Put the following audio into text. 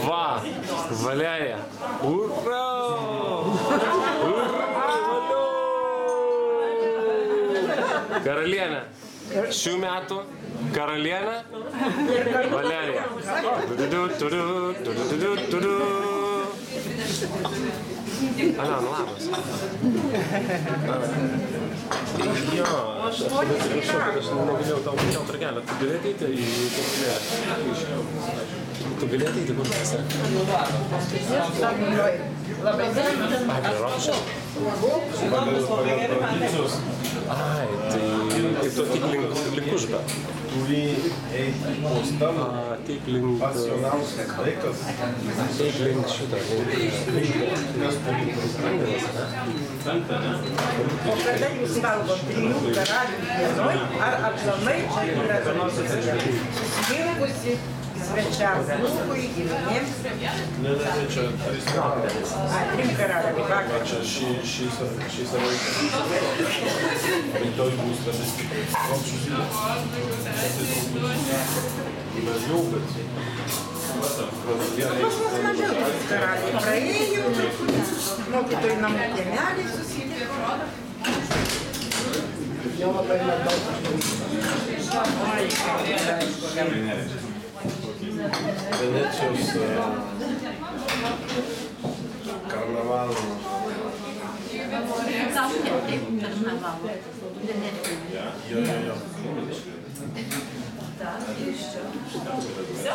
Va, Valeria. Ura! Karalienė. Šių metų karalienė Valerija. Aliona, labas. Jo, aš atsiprašau, kad aš negalėjau tau pakelt ragelio. Tu gali ateiti į konsulėlę? Tu gali ateiti, kur tu esi? Labai gerai. Ai, prie Rokušio? Ai, tai tu tik link Užupio. Tik link šitą. O kada jūs valgot 3 karalių dienoj, ar aplamai čia yra susirinkusi svečiams, mūsų giminėms? Ne, čia 3 karalių vakar. čia šį savaitę. Rytoj bus labai stipriai. Mes jau, bet... Pas mus mažiau 3 karaliai praėjo, mokytojų namų kiemeliai susitiko. Jau labai nedaug. Venecijos karnavalų. Jo. Так, і що? Все?